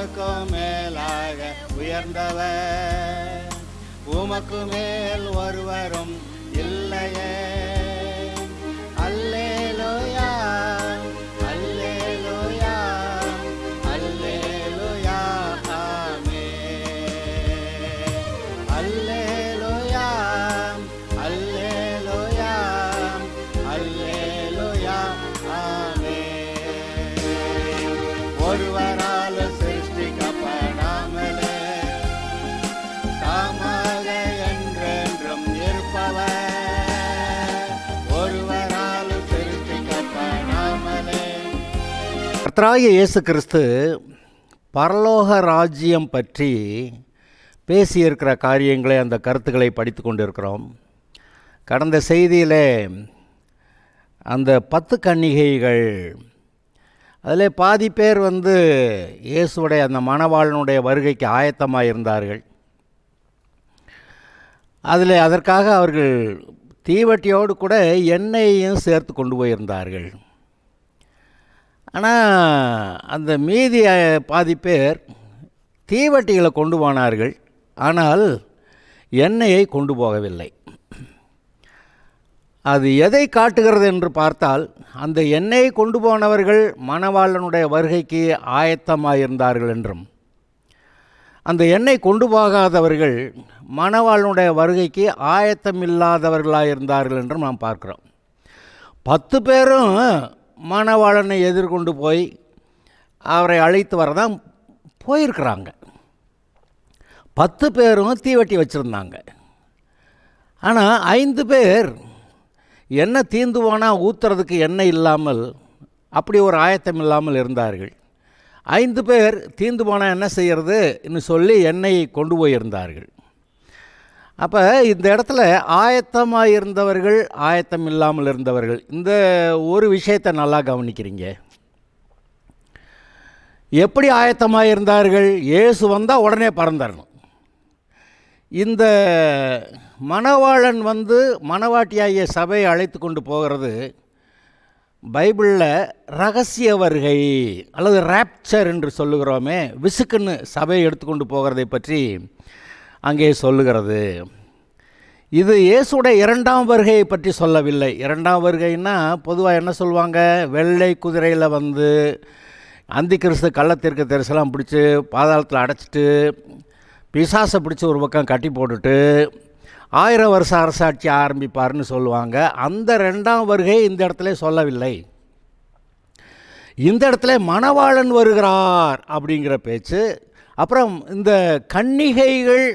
வானுக்கும் மேலாக உயர்ந்தவர், உமக்கு மேல் ஒருவரும் இல்லையே. அல்லேலூயா அல்லேலூயா அல்லேலூயா ஆமென். அல்லேலூயா அல்லேலூயா அல்லேலூயா ஆமென். ஒருவரால் சிருஷ்டிக்கப்படாமலே தாமாக என்றென்றும் இருப்பவர், ஒருவரால் சிருஷ்டிக்கப்படாமலே. கர்த்தராகிய இயேசு கிறிஸ்து பரலோக ராஜ்யம் பற்றி பேசியிருக்கிற காரியங்களை, அந்த கருத்துக்களை படித்து கொண்டிருக்கிறோம். கடந்த செய்தியிலே அந்த 10 கன்னிகைகள், அதில் பாதி பேர் இயேசுடைய அந்த மணவாளனுடைய வருகைக்கு ஆயத்தமாக இருந்தார்கள். அதில் அதற்காக அவர்கள் தீவட்டியோடு கூட எண்ணெயையும் சேர்த்து கொண்டு போயிருந்தார்கள். ஆனால் அந்த மீதி பாதி பேர் தீவட்டிகளை கொண்டு போனார்கள், ஆனால் எண்ணெயை கொண்டு போகவில்லை. அது எதை காட்டுகிறது என்று பார்த்தால், அந்த எண்ணெயை கொண்டு போனவர்கள் மணவாளனுடைய வருகைக்கு ஆயத்தமாக இருந்தார்கள் என்றும், அந்த எண்ணெய் கொண்டு போகாதவர்கள் மணவாளனுடைய வருகைக்கு ஆயத்தமில்லாதவர்களாக இருந்தார்கள் என்றும் நாம் பார்க்கிறோம். 10 பேரும் மணவாளனை எதிர்கொண்டு போய் அவரை அழைத்து வரதான் போயிருக்கிறாங்க. 10 பேரும் தீவட்டி வச்சுருந்தாங்க. ஆனால் 5 பேர் எண்ணெய் தீர்ந்து போனால் ஊற்றுறதுக்கு எண்ணெய் இல்லாமல், அப்படி ஒரு ஆயத்தம் இல்லாமல் இருந்தார்கள். 5 பேர் தீர்ந்து போனால் என்ன செய்கிறதுன்னு சொல்லி எண்ணெயை கொண்டு போயிருந்தார்கள். அப்போ இந்த இடத்துல ஆயத்தமாக இருந்தவர்கள், ஆயத்தம் இல்லாமல் இருந்தவர்கள், இந்த ஒரு விஷயத்தை நல்லா கவனிக்கிறீங்க. எப்படி ஆயத்தமாக இருந்தார்கள்? இயேசு வந்தால் உடனே பறந்துடணும். இந்த மணவாளன் மணவாட்டியாகிய சபையை அழைத்து கொண்டு போகிறது பைபிளில் ரகசிய வருகை அல்லது ராப்சர் என்று சொல்லுகிறோமே, விசுக்குன்னு சபையை எடுத்துக்கொண்டு போகிறதை பற்றி அங்கே சொல்லுகிறது. இது இயேசுடைய 2ஆம் வருகையை பற்றி சொல்லவில்லை. 2ஆம் வருகைன்னா பொதுவாக என்ன சொல்லுவாங்க? வெள்ளை குதிரையில் அந்தி கிறிஸ்து கள்ளத்திற்கு தரிசனம் பிடிச்சி பாதாளத்தில் அடைச்சிட்டு பிசாசை பிடிச்சி ஒரு பக்கம் கட்டி போட்டுட்டு 1000 வருஷ அரசாட்சி ஆரம்பிப்பார்னு சொல்லுவாங்க. அந்த 2ஆம் வருகை இந்த இடத்துல சொல்லவில்லை. இந்த இடத்துல மணவாளன் வருகிறார் அப்படிங்கிற பேச்சு, அப்புறம் இந்த கன்னிகைகள்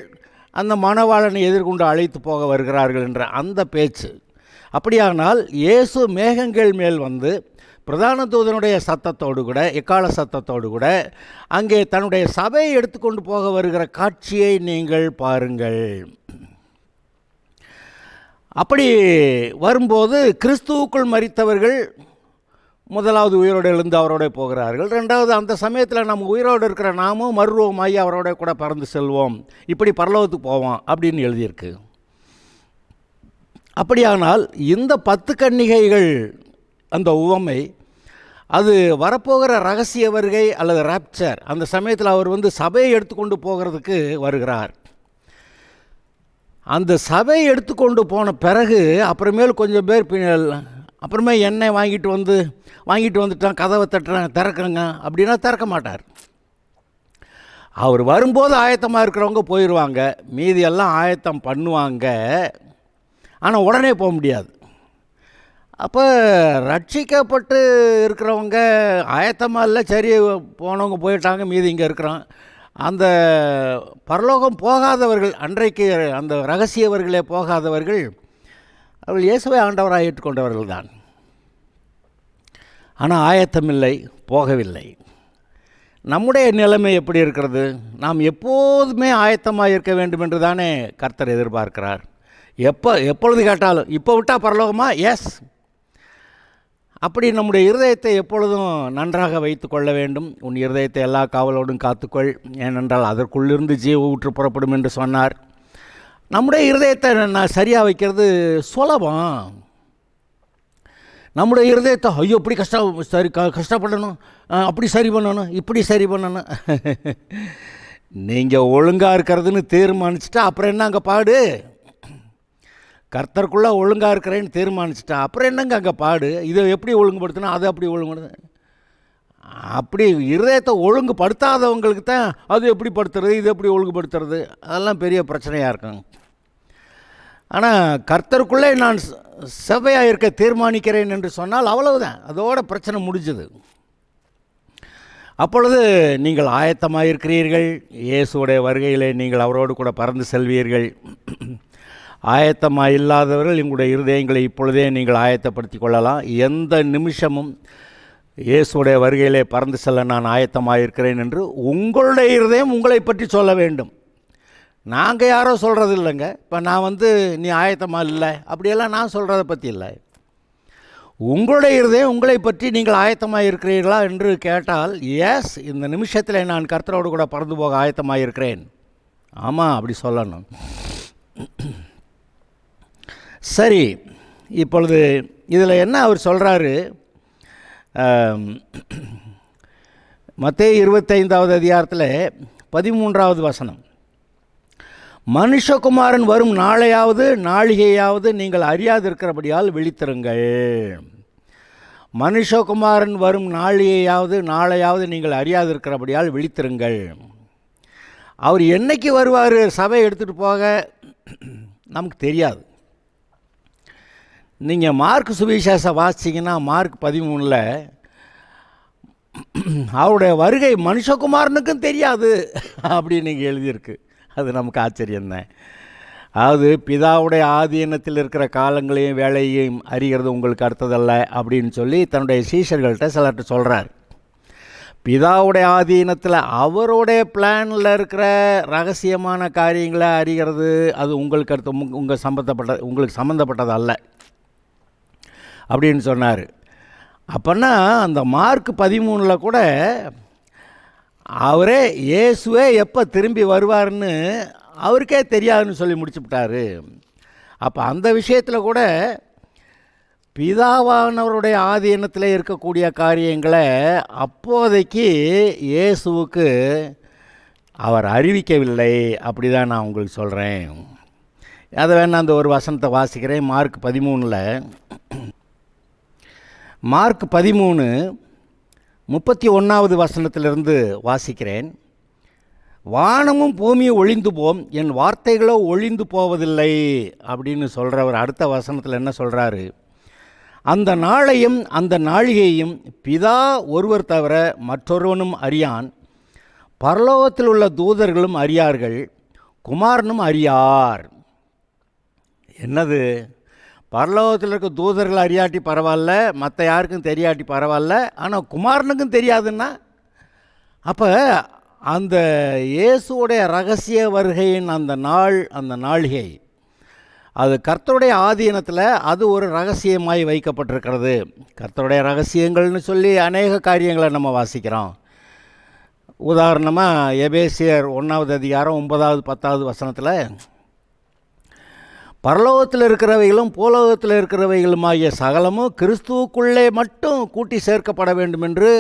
அந்த மணவாளனை எதிர்கொண்டு அழைத்து போக வருகிறார்கள் என்ற அந்த பேச்சு. அப்படியானால் இயேசு மேகங்கள் மேல் பிரதான தூதனுடைய சத்தத்தோடு கூட, எக்கால சத்தத்தோடு கூட அங்கே தன்னுடைய சபையை எடுத்துக்கொண்டு போக வருகிற காட்சியை நீங்கள் பாருங்கள். அப்படி வரும்போது கிறிஸ்துவுக்குள் மரித்தவர்கள் முதலாவது உயிரோடு எழுந்து அவரோட போகிறார்கள். 2வது, அந்த சமயத்தில் நம்ம உயிரோடு இருக்கிற நாமும் மறுரூபமாகி அவரோட கூட பறந்து செல்வோம், இப்படி பரலோகத்துக்கு போவோம் அப்படின்னு எழுதியிருக்கு. அப்படியானால் இந்த 10 கன்னிகைகள் அந்த உவமை, அது வரப்போகிற ரகசிய வருகை அல்லது ராப்சர், அந்த சமயத்தில் அவர் சபையை எடுத்துக்கொண்டு போகிறதுக்கு வருகிறார். அந்த சபையை எடுத்துக்கொண்டு போன பிறகு அப்புறமேல் கொஞ்சம் பேர் அப்புறமே எண்ணெய் வாங்கிட்டு வந்துட்டான், கதவை தட்டுறேன் திறக்கிறேங்க அப்படின்னா திறக்க மாட்டார். அவர் வரும்போது ஆயத்தமாக இருக்கிறவங்க போயிடுவாங்க, மீதியெல்லாம் ஆயத்தம் பண்ணுவாங்க, ஆனால் உடனே போக முடியாது. அப்போ ரட்சிக்கப்பட்டு இருக்கிறவங்க ஆயத்தமாக இல்லை, சரி போனவங்க போயிட்டாங்க, மீதி இங்கே இருக்கிறோம். அந்த பரலோகம் போகாதவர்கள், அன்றைக்கு அந்த ரகசியவர்களே போகாதவர்கள், அவர்கள் இயேசுவை ஆண்டவராக ஏற்றுக்கொண்டவர்கள் தான். ஆனால் ஆயத்தமில்லை, போகவில்லை. நம்முடைய நிலைமை எப்படி இருக்கிறது? நாம் எப்போதுமே ஆயத்தமாக இருக்க வேண்டும் என்று தானே கர்த்தர் எதிர்பார்க்கிறார். எப்பொழுது கேட்டாலும், இப்போ விட்டால் பரலோகமா? எஸ். அப்படி நம்முடைய இருதயத்தை எப்பொழுதும் நன்றாக வைத்து கொள்ள வேண்டும். உன் இருதயத்தை எல்லா காவலோடும் காத்துக்கொள், ஏனென்றால் அதற்குள்ளிருந்து ஜீவ ஊற்று புறப்படும் என்று சொன்னார். நம்முடைய இருதயத்தை நான் சரியாக வைக்கிறது சுலபம். நம்முடைய இருதயத்தை ஐயோ இப்படி கஷ்டப்படணும், அப்படி சரி பண்ணணும், இப்படி சரி பண்ணணும். நீங்கள் ஒழுங்காக இருக்கிறதுன்னு தீர்மானிச்சிட்டா அப்புறம் என்ன அங்கே பாடு? கர்த்தருக்குள்ளே ஒழுங்காக இருக்கிறேன்னு தீர்மானிச்சிட்டா அப்புறம் என்னங்க அங்கே பாடு? இதை எப்படி ஒழுங்குபடுத்தணும், அதை அப்படி ஒழுங்குபடுத்தணும். அப்படி இருதயத்தை ஒழுங்குபடுத்தாதவங்களுக்கு தான் அது எப்படி படுத்துறது, இது எப்படி ஒழுங்குபடுத்துறது, அதெல்லாம் பெரிய பிரச்சனையாக இருக்கும். ஆனால் கர்த்தருக்குள்ளே நான் செவ்வையாக இருக்க தீர்மானிக்கிறேன் என்று சொன்னால் அவ்வளவுதான், அதோட பிரச்சனை முடிஞ்சது. அப்பொழுது நீங்கள் ஆயத்தமாக இருக்கிறீர்கள், இயேசுடைய வருகையிலே நீங்கள் அவரோடு கூட பறந்து செல்வீர்கள். ஆயத்தமாக இல்லாதவர்கள் எங்களுடைய இருதயங்களை இப்பொழுதே நீங்கள் ஆயத்தப்படுத்தி கொள்ளலாம். எந்த நிமிஷமும் இயேசுடைய வருகையிலே பறந்து செல்ல நான் ஆயத்தமாக இருக்கிறேன் என்று உங்களுடைய இருதயம் உங்களை பற்றி சொல்ல வேண்டும். நாங்கள் யாரோ சொல்கிறது இல்லைங்க. இப்போ நான் நீ ஆயத்தமாக இல்லை அப்படியெல்லாம் நான் சொல்கிறத பற்றி இல்லை. உங்களுடைய இருதயம் உங்களை பற்றி நீங்கள் ஆயத்தமாக இருக்கிறீர்களா என்று கேட்டால், எஸ், இந்த நிமிஷத்தில் நான் கர்த்தரோடு கூட பறந்து போக ஆயத்தமாக இருக்கிறேன், ஆமாம் அப்படி சொல்லணும். சரி, இப்பொழுது இதில் என்ன அவர் சொல்கிறாரு? மத்தேயு 25வது அதிகாரத்தில் 13வது வசனம், மனுஷகுமாரன் வரும் நாளையாவது நாழிகையாவது நீங்கள் அறியாதிருக்கிறபடியால் விழித்திருங்கள். மனுஷகுமாரன் வரும் நாழிகையாவது நாளையாவது நீங்கள் அறியாதிருக்கிறபடியால் விழித்திருங்கள். அவர் என்னைக்கு வருவார் சபை எடுத்துகிட்டு போக நமக்கு தெரியாது. நீங்கள் மார்க் சுவிசேஷம் வாசிச்சிங்கன்னா மார்க் 13 அவருடைய வருகை மனுஷகுமாரனுக்கும் தெரியாது அப்படின்னு இங்கே எழுதியிருக்கு. அது நமக்கு ஆச்சரியம்தான். அதாவது பிதாவுடைய ஆதீனத்தில் இருக்கிற காலங்களையும் வேலையையும் அறிகிறது உங்களுக்கு அடுத்ததல்ல அப்படின்னு சொல்லி தன்னுடைய சீஷர்கள்ட்ட சிலர்கிட்ட சொல்கிறார். பிதாவுடைய ஆதீனத்தில் அவருடைய பிளானில் இருக்கிற ரகசியமான காரியங்களை அறிகிறது அது உங்களுக்கு அடுத்த உங்களுக்கு சம்மந்தப்பட்டது அல்ல அப்படின்னு சொன்னார். அப்போன்னா அந்த மார்க் 13 கூட அவரே இயேசுவே எப்போ திரும்பி வருவார்னு அவருக்கே தெரியாதுன்னு சொல்லி முடிச்சுவிட்டார். அப்போ அந்த விஷயத்தில் கூட பிதாவானவருடைய ஆதீனத்தில் இருக்கக்கூடிய காரியங்களை அப்போதைக்கு இயேசுவுக்கு அவர் அறிவிக்கவில்லை. அப்படி தான் நான் உங்களுக்கு சொல்கிறேன். அதை வேணா அந்த ஒரு வசனத்தை வாசிக்கிறேன். மார்க் 13:31வது வசனத்திலிருந்து வாசிக்கிறேன். வானமும் பூமியும் ஒழிந்து போம், என் வார்த்தைகளோ ஒழிந்து போவதில்லை அப்படின்னு சொல்கிறவர் அடுத்த வசனத்தில் என்ன சொல்கிறாரு? அந்த நாளையும் அந்த நாழிகையும் பிதா ஒருவர் தவிர மற்றொருவனும் அறியான், பரலோகத்தில் உள்ள தூதர்களும் அறியார்கள், குமாரனும் அறியார். என்னது? பரலோகத்தில் இருக்க தூதர்கள் அறியாட்டி பரவாயில்ல, மற்ற யாருக்கும் தெரியாட்டி பரவாயில்ல, ஆனால் குமாரனுக்கும் தெரியாதுன்னா அப்போ அந்த இயேசுடைய ரகசிய வருகையின் அந்த நாழிகை அது கர்த்தருடைய ஆதீனத்தில் அது ஒரு ரகசியமாய் வைக்கப்பட்டிருக்கிறது. கர்த்தருடைய ரகசியங்கள்னு சொல்லி அநேக காரியங்களை நம்ம வாசிக்கிறோம். உதாரணமாக எபேசியர் 1வது அதிகாரம் 9வது 10வது வசனத்தில் பரலோகத்தில் இருக்கிறவைகளும் பூலோகத்தில் இருக்கிறவைகளுமாகிய சகலமும் கிறிஸ்துவுக்குள்ளே மட்டும் கூட்டி சேர்க்கப்பட வேண்டும் என்று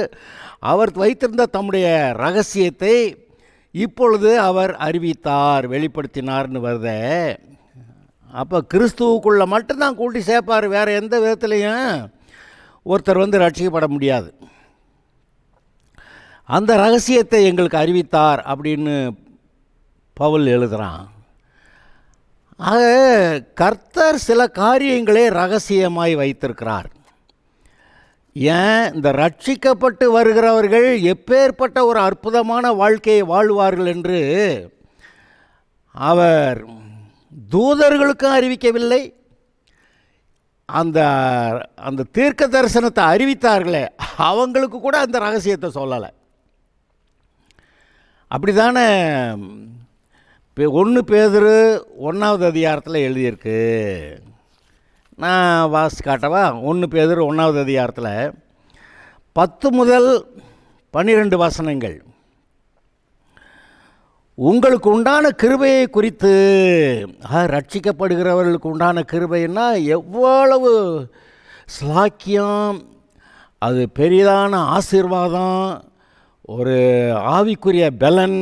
அவர் வைத்திருந்த தம்முடைய ரகசியத்தை இப்பொழுது அவர் அறிவித்தார், வெளிப்படுத்தினார்னு வருத. அப்போ கிறிஸ்துவுக்குள்ளே மட்டும்தான் கூட்டி சேர்ப்பார், வேறு எந்த விதத்துலேயும் ஒருத்தர் ரட்சிக்கப்பட முடியாது. அந்த ரகசியத்தை எங்களுக்கு அறிவித்தார் அப்படின்னு பவுல் எழுதுகிறான். ஆக கர்த்தர் சில காரியங்களே ரகசியமாய் வைத்திருக்கிறார். ஏன்? இந்த ரட்சிக்கப்பட்டு வருகிறவர்கள் எப்பேற்பட்ட ஒரு அற்புதமான வாழ்க்கையை வாழ்வார்கள் என்று அவர் தூதர்களுக்கும் அறிவிக்கவில்லை. அந்த அந்த தீர்க்க தரிசனத்தை அறிவித்தார்களே அவங்களுக்கு கூட அந்த ரகசியத்தை சொல்லலை. அப்படி தானே 1 பேதுரு 1வது அதிகாரத்தில் எழுதியிருக்கு. நான் வாசி காட்டவா? 1 பேதுரு 1வது அதிகாரத்தில் 10 முதல் 12 வசனங்கள். உங்களுக்கு உண்டான கிருபையை குறித்து, ரட்சிக்கப்படுகிறவர்களுக்கு உண்டான கிருபைன்னா எவ்வளவு ஸ்லாக்கியம், அது பெரிதான ஆசீர்வாதம், ஒரு ஆவிக்குரிய பலன்,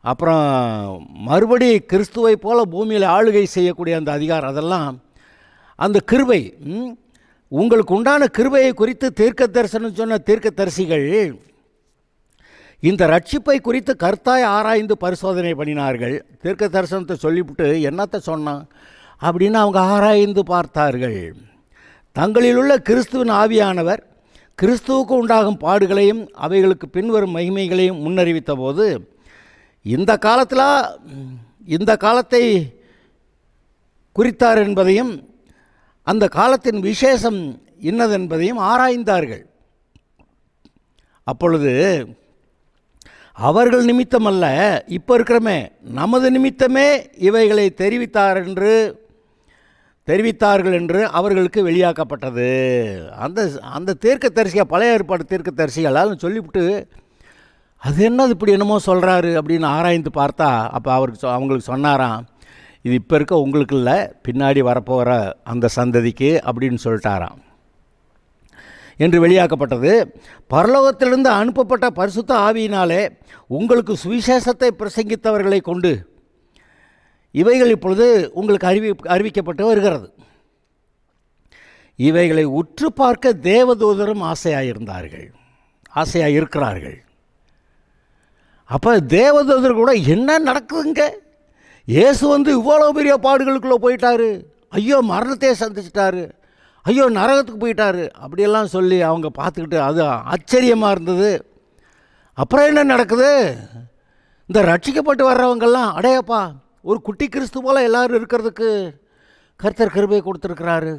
அப்புறம் மறுபடி கிறிஸ்துவை போல பூமியில் ஆளுகை செய்யக்கூடிய அந்த அதிகாரம், அதெல்லாம் அந்த கிருபை. உங்களுக்கு உண்டான கிருபையை குறித்து தீர்க்க தரிசனம் சொன்ன தீர்க்க தரிசிகள் இந்த ரட்சிப்பை குறித்து கர்த்தாய் ஆராய்ந்து பரிசோதனை பண்ணினார்கள். தீர்க்க தரிசனத்தை சொல்லிவிட்டு என்னத்தை சொன்னான் அப்படின்னு அவங்க ஆராய்ந்து பார்த்தார்கள். தங்களில் உள்ள கிறிஸ்துவின் ஆவியானவர் கிறிஸ்துவுக்கு உண்டாகும் பாடுகளையும் அவைகளுக்கு பின்வரும் மகிமைகளையும் முன்னறிவித்த போது இந்த காலத்தை குறித்தார் என்பதையும் அந்த காலத்தின் விசேஷம் இன்னதென்பதையும் ஆராய்ந்தார்கள். அப்பொழுது அவர்கள் நிமித்தமல்ல, இப்போ இருக்கிறமே நமது நிமித்தமே இவைகளை தெரிவித்தார்கள் என்று அவர்களுக்கு வெளியாக்கப்பட்டது. அந்த தீர்க்கதரிசிகள், பழைய ஏற்பாடு தீர்க்கதரிசிகள் அதெல்லாம் சொல்லிவிட்டு அது என்னது இப்படி என்னமோ சொல்கிறாரு அப்படின்னு ஆராய்ந்து பார்த்தா, அப்போ அவங்களுக்கு சொன்னாராம், இது இப்போ இருக்க உங்களுக்கு இல்லை, பின்னாடி வரப்போகிற அந்த சந்ததிக்கு அப்படின்னு சொல்லிட்டாராம் என்று வெளியாக்கப்பட்டது. பரலோகத்திலிருந்து அனுப்பப்பட்ட பரிசுத்த ஆவியினாலே உங்களுக்கு சுவிசேஷத்தை பிரசங்கித்தவர்களை கொண்டு இவைகள் இப்பொழுது உங்களுக்கு அறிவிக்கப்பட்டு வருகிறது. இவைகளை உற்று பார்க்க தேவதூதரும் ஆசையாக இருக்கிறார்கள். அப்போ தேவதூதர் கூட என்ன நடக்குதுங்க, இயேசு இவ்வளோ பெரிய பாடுகளுக்குள்ளே போயிட்டாரு, ஐயோ மரணத்தையே சந்திச்சிட்டாரு, ஐயோ நரகத்துக்கு போயிட்டாரு அப்படியெல்லாம் சொல்லி அவங்க பார்த்துக்கிட்டு அது ஆச்சரியமாக இருந்தது. அப்புறம் என்ன நடக்குது, இந்த ரட்சிக்கப்பட்டு வர்றவங்கெல்லாம் அடையப்பா ஒரு குட்டி கிறிஸ்து போல் எல்லோரும் இருக்கிறதுக்கு கர்த்தர் கிருபை கொடுத்துருக்கிறாரு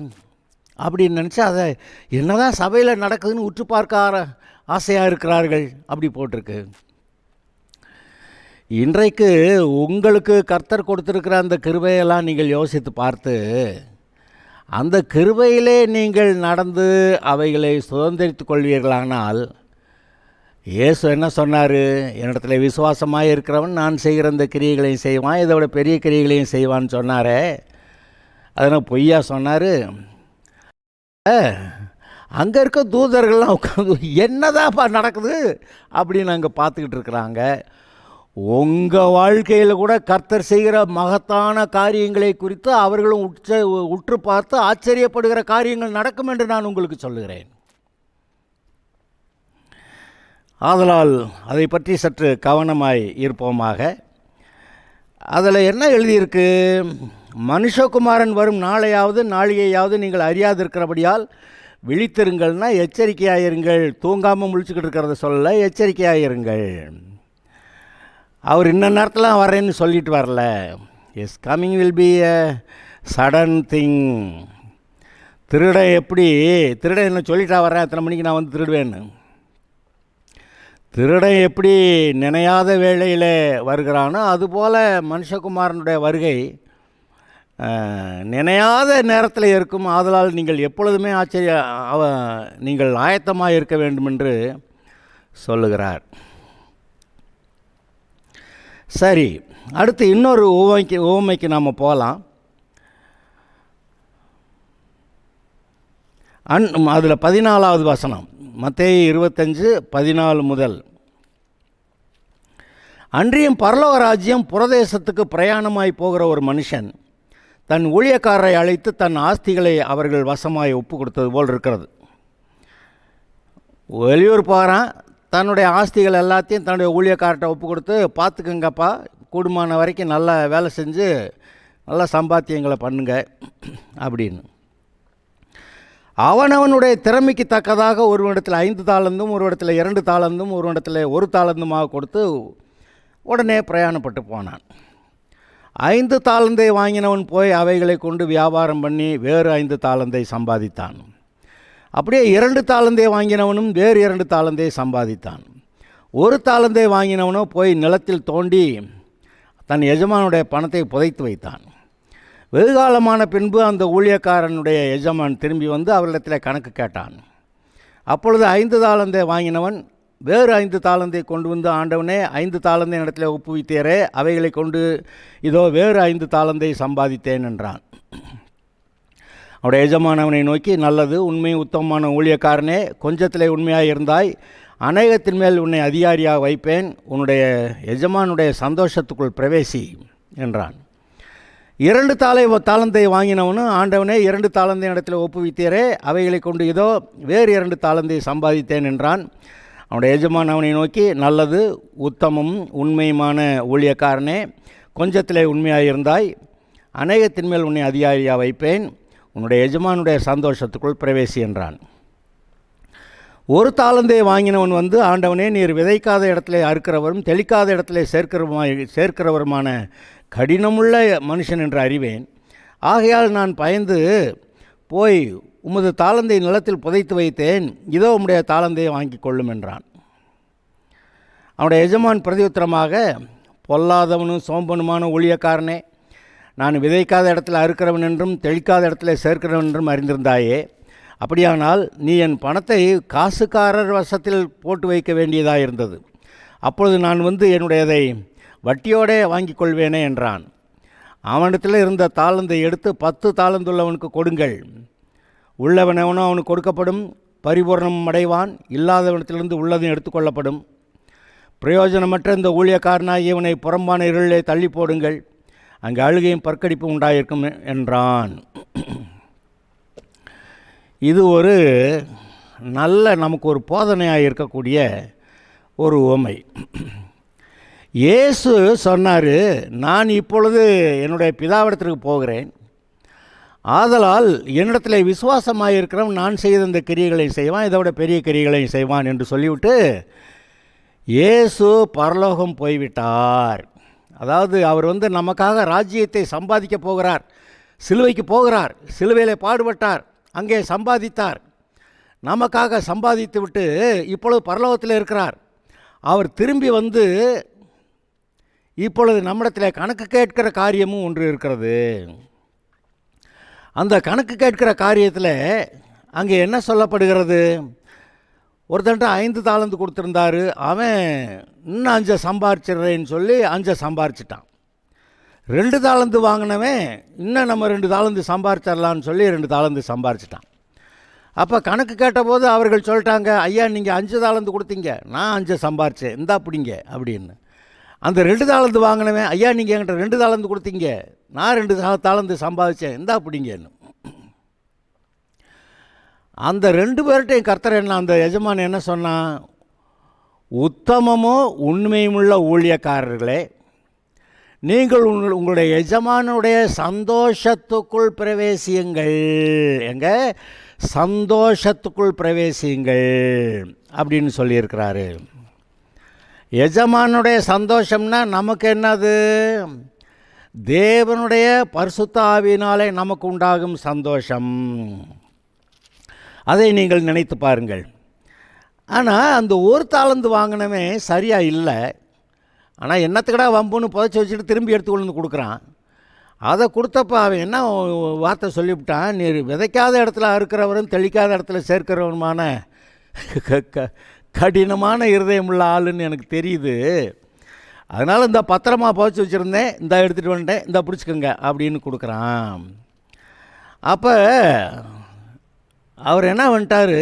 அப்படின்னு நினச்சி அதை என்னதான் சபையில் நடக்குதுன்னு உற்று பார்க்க ஆசையாக இருக்கிறார்கள் அப்படி போட்டிருக்கு. இன்றைக்கு உங்களுக்கு கர்த்தர் கொடுத்துருக்கிற அந்த கிருபையெல்லாம் நீங்கள் யோசித்து பார்த்து அந்த கிருபையிலே நீங்கள் நடந்து அவைகளை சுதந்திரித்து கொள்வீர்களானால், இயேசு என்ன சொன்னார், என்னிடத்துல விசுவாசமாக இருக்கிறவன் நான் செய்கிற இந்த கிரியைகளையும் செய்வான், இதை விட பெரிய கிரியைகளையும் செய்வான்னு சொன்னாரே, அதனால் பொய்யா சொன்னார். அங்கே இருக்க தூதர்கள்லாம் உட்காந்து என்னதான்ப்பா நடக்குது அப்படின்னு அங்கே பார்த்துக்கிட்டு இருக்கிறாங்க. உங்கள் வாழ்க்கையில் கூட கர்த்தர் செய்கிற மகத்தான காரியங்களை குறித்து அவர்களும் உற்று பார்த்து ஆச்சரியப்படுகிற காரியங்கள் நடக்கும் என்று நான் உங்களுக்கு சொல்லுகிறேன். ஆதலால் அதை பற்றி சற்று கவனமாய் இருப்போமாக. அதில் என்ன எழுதியிருக்கு, மனுஷகுமாரன் வரும் நாளையாவது நீங்கள் அறியாதிருக்கிறபடியால் விழித்திருங்கள்னா எச்சரிக்கையாயிருங்கள். தூங்காமல் முழிச்சுக்கிட்டு இருக்கிறத சொல்ல, எச்சரிக்கையாயிருங்கள். அவர் இன்ன நேரத்தில் வரேன்னு சொல்லிட்டு வரல. Yes coming will be a sudden thing. திருடன் என்ன சொல்லிட்டா வரேன், எத்தனை மணிக்கு நான் திருடுவேன்னு. திருடன் எப்படி நினையாத வேளையில் வருகிறானோ அதுபோல் மனுஷகுமாரனுடைய வருகை நினையாத நேரத்தில் இருக்கும். ஆதலால் நீங்கள் எப்பொழுதுமே நீங்கள் ஆயத்தமாக இருக்க வேண்டும் என்று சொல்லுகிறார். சரி, அடுத்து இன்னொரு உவமைக்கு நாம் போகலாம். அதில் 14வது வசனம், மத்தேயு 25:14 முதல். அன்றியும் பரலோக ராஜ்யம் புரதேசத்துக்கு பிரயாணமாய் போகிற ஒரு மனுஷன் தன் ஊழியக்காரரை அழைத்து தன் ஆஸ்திகளை அவர்கள் வசமாய் ஒப்பு கொடுத்தது போல் இருக்கிறது. வெளியூர் போகிறான், தன்னுடைய ஆஸ்திகள் எல்லாத்தையும் தன்னுடைய ஊழியக்கார்ட்ட ஒப்பு கொடுத்து, பார்த்துக்குங்கப்பா, கூடுமான வரைக்கும் நல்லா வேலை செஞ்சு நல்லா சம்பாத்தியங்களை பண்ணுங்க அப்படின்னு. அவனவனுடைய திறமைக்கு தக்கதாக ஒரு இடத்துல 5 தாலந்தும், ஒரு இடத்துல 2 தாலந்தும், ஒரு இடத்துல 1 தாலந்துமாக கொடுத்து உடனே பிரயாணப்பட்டு போனான். 5 தாலந்தை வாங்கினவன் போய் அவைகளை கொண்டு வியாபாரம் பண்ணி வேறு 5 தாலந்தை சம்பாதித்தான். அப்படியே 2 தாலந்தை வாங்கினவனும் வேறு 2 தாலந்தை சம்பாதித்தான். 1 தாலந்தை வாங்கினவனோ போய் நிலத்தில் தோண்டி தன் எஜமானுடைய பணத்தை புதைத்து வைத்தான். வெகுகாலமான பின்பு அந்த ஊழியக்காரனுடைய எஜமான் திரும்பி வந்து அவரிடத்தில் கணக்கு கேட்டான். அப்பொழுது 5 தாலந்தை வாங்கினவன் வேறு 5 தாலந்தை கொண்டு வந்து, ஆண்டவனே 5 தாலந்தை இடத்துல ஒப்புவித்தேரே, அவைகளை கொண்டு இதோ வேறு 5 தாலந்தை சம்பாதித்தேன் என்றான். அவனுடைய எஜமானவனை நோக்கி, நல்லது, உண்மை உத்தமமான ஊழியக்காரனே, கொஞ்சத்திலே உண்மையாக இருந்தாய், அநேகத்தின் மேல் உன்னை அதிகாரியாக வைப்பேன், உன்னுடைய எஜமானுடைய சந்தோஷத்துக்குள் பிரவேசி என்றான். 2 தாலந்தை வாங்கினவனும், ஆண்டவனே 2 தாலந்தை இடத்துல ஒப்புவித்தீரே, அவைகளை கொண்டு இதோ வேறு 2 தாலந்தை சம்பாதித்தேன் என்றான். அவனுடைய எஜமான் அவனை நோக்கி, நல்லது, உத்தமும் உண்மையுமான ஊழியக்காரனே, கொஞ்சத்திலே உண்மையாக இருந்தாய், அநேகத்தின் மேல் உன்னை அதிகாரியாக வைப்பேன், உன்னுடைய எஜமானுடைய சந்தோஷத்துக்குள் பிரவேசி என்றான். 1 தாலந்தை வாங்கினவன் வந்து, ஆண்டவனே, நீர் விதைக்காத இடத்துல அறுக்கிறவரும் தெளிக்காத இடத்துல சேர்க்கிறவருமான கடினமுள்ள மனுஷன் என்று அறிவேன். ஆகையால் நான் பயந்து போய் உமது தாளந்தை நிலத்தில் புதைத்து வைத்தேன், இதோ உம்முடைய தாளந்தையை வாங்கி கொள்ளும் என்றான். அவனுடைய எஜமான் பிரதியுத்தரமாக, பொல்லாதவனும் சோம்பனுமான ஊழியக்காரனே, நான் விதைக்காத இடத்துல அறுக்கிறவன் என்றும் தெளிக்காத இடத்துல சேர்க்கிறவன் என்றும் அறிந்திருந்தாயே, அப்படியானால் நீ என் பணத்தை காசுக்காரர் வசத்தில் போட்டு வைக்க வேண்டியதாக இருந்தது. அப்பொழுது நான் வந்து என்னுடையதை வட்டியோடே வாங்கி கொள்வேனே என்றான். அவனிடத்தில் இருந்த தாளந்தை எடுத்து 10 தாளந்துள்ளவனுக்கு கொடுங்கள். உள்ளவனவனோ அவனுக்கு கொடுக்கப்படும், பரிபூர்ணம் அடைவான். இல்லாதவனத்திலிருந்து உள்ளதும் எடுத்துக்கொள்ளப்படும். பிரயோஜனமற்ற இந்த ஊழியக்காரனாகி இவனை புறம்பான இருளிலே தள்ளி போடுங்கள், அங்கே அழுகையும் பற்கடிப்பும் உண்டாயிருக்கும் என்றான். இது ஒரு நல்ல நமக்கு ஒரு போதனையாக இருக்கக்கூடிய ஒரு உவமை. இயேசு சொன்னார், நான் இப்பொழுது என்னுடைய பிதாவிடத்திற்கு போகிறேன், ஆதலால் என்னிடத்தில் விசுவாசமாக இருக்கிறவன் நான் செய்த இந்த கிரியைகளை செய்வான், இதை விட பெரிய கிரியைகளை செய்வான் என்று சொல்லிவிட்டு இயேசு பரலோகம் போய்விட்டார். அதாவது அவர் வந்து நமக்காக ராஜ்யத்தை சம்பாதிக்க போகிறார், சிலுவைக்கு போகிறார், சிலுவையிலே பாடுபட்டார், அங்கே சம்பாதித்தார், நமக்காக சம்பாதித்து விட்டு இப்பொழுது பரலோகத்தில் இருக்கிறார். அவர் திரும்பி வந்து இப்பொழுது நம்மிடத்தில் கணக்கு கேட்கிற காரியமும் ஒன்று இருக்கிறது. அந்த கணக்கு கேட்கிற காரியத்தில் அங்கே என்ன சொல்லப்படுகிறது? ஒருத்தன்ட்ட 5 தாளந்து கொடுத்துருந்தாரு, அவன் இன்னும் 5 சம்பாரிச்சிடுறேன்னு சொல்லி 5 சம்பாரிச்சிட்டான். 2 தாளந்து வாங்கினவன் இன்னும் நம்ம 2 தாளந்து சம்பாரிச்சிடலான்னு சொல்லி 2 தாளந்து சம்பாரிச்சிட்டான். அப்போ கணக்கு கேட்டபோது அவர்கள் சொல்லிட்டாங்க, ஐயா நீங்கள் 5 தாளந்து கொடுத்தீங்க, நான் 5 சம்பாரித்தேன், இந்தா பிடிங்க அப்படின்னு. அந்த 2 தாளந்து வாங்கினவன், ஐயா நீங்கள் என்கிட்ட 2 தாளந்து கொடுத்தீங்க, நான் 2 தாளந்து சம்பாதிச்சேன், இந்தா பிடிங்கன்னு. அந்த 2 பேர்கிட்டையும் கர்த்தர் என்ன, அந்த எஜமான் என்ன சொன்னான்? உத்தமமோ உண்மையுமுள்ள ஊழியக்காரர்களே, நீங்கள் உங்களுடைய எஜமானுடைய சந்தோஷத்துக்குள் பிரவேசியுங்கள். எங்க சந்தோஷத்துக்குள் பிரவேசியுங்கள் அப்படின்னு சொல்லியிருக்கிறாரு. எஜமானுடைய சந்தோஷம்னா நமக்கு என்னது? தேவனுடைய பரிசுத்த ஆவியினாலே நமக்கு உண்டாகும் சந்தோஷம். அதை நீங்கள் நினைத்து பாருங்கள். ஆனால் அந்த 1 தாளந்து வாங்கினவே சரியாக இல்லை. ஆனால் என்னத்துக்கடா வம்புன்னு புதைச்சி வச்சுட்டு திரும்பி எடுத்துக்கொண்டு வந்து கொடுக்குறான். அதை கொடுத்தப்ப அவன் என்ன வார்த்தை சொல்லிவிட்டான்? நீ விதைக்காத இடத்துல அறுக்கிறவரும் தெளிக்காத இடத்துல சேர்க்கிறவருமான கடினமான இருதயமுள்ள ஆளுன்னு எனக்கு தெரியுது. அதனால் இந்த பத்திரமா புதைச்சி வச்சுருந்தேன், இந்த எடுத்துகிட்டு வந்துட்டேன், இந்த பிடிச்சிக்கோங்க அப்படின்னு கொடுக்குறான். அப்போ அவர் என்ன பண்ணிட்டார்?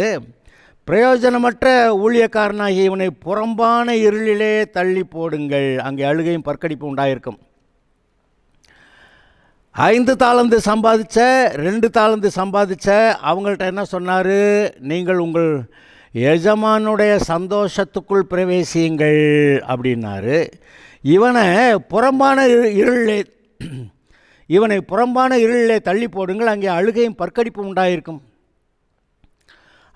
பிரயோஜனமற்ற ஊழியக்காரனாகி இவனை புறம்பான இருளிலே தள்ளி போடுங்கள், அங்கே அழுகையும் பற்கடிப்பும் உண்டாயிருக்கும். 5 தாளந்து சம்பாதிச்ச 2 தாளந்து சம்பாதிச்ச அவங்கள்ட்ட என்ன சொன்னார்? நீங்கள் உங்கள் எஜமானுடைய சந்தோஷத்துக்குள் பிரவேசியுங்கள் அப்படின்னாரு. இவனை புறம்பான இருளிலே தள்ளி போடுங்கள், அங்கே அழுகையும் பற்கடிப்பும் உண்டாயிருக்கும்.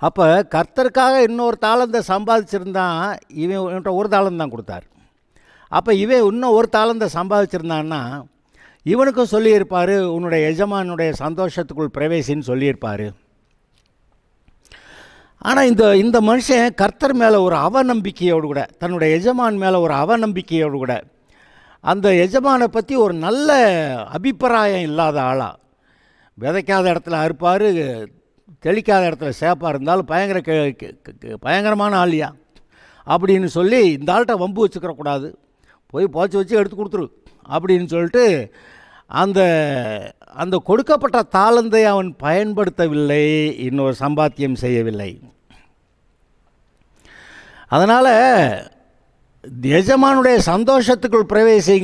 அப்போ கர்த்தருக்காக இன்னொரு தாளந்தை சம்பாதிச்சிருந்தான், இவன்கிட்ட 1 தாளந்து தான் கொடுத்தார். அப்போ இவன் இன்னும் 1 தாளந்தை சம்பாதிச்சிருந்தான்னா இவனுக்கும் சொல்லியிருப்பார், உன்னுடைய எஜமானுடைய சந்தோஷத்துக்குள் பிரவேசின்னு சொல்லியிருப்பார். ஆனால் இந்த மனுஷன் கர்த்தர் மேலே ஒரு அவநம்பிக்கையோடு கூட, தன்னுடைய எஜமான் மேலே ஒரு அவநம்பிக்கையோடு கூட, அந்த எஜமானை பற்றி ஒரு நல்ல அபிப்பிராயம் இல்லாத ஆளாக, விதைக்காத இடத்துல அறுப்பார், தெளிக்காத இடத்துல சேப்பாக இருந்தாலும் பயங்கரமான ஆளியா அப்படின்னு சொல்லி இந்த ஆள்கிட்ட வம்பு வச்சுக்கிறக்கூடாது, போய் போச்சு வச்சு எடுத்து கொடுத்துரு அப்படின்னு சொல்லிட்டு அந்த கொடுக்கப்பட்ட தாளந்தை அவன் பயன்படுத்தவில்லை, இன்னொரு சம்பாத்தியம் செய்யவில்லை. அதனால் எஜமானுடைய சந்தோஷத்துக்குள் பிரவேசிங்க.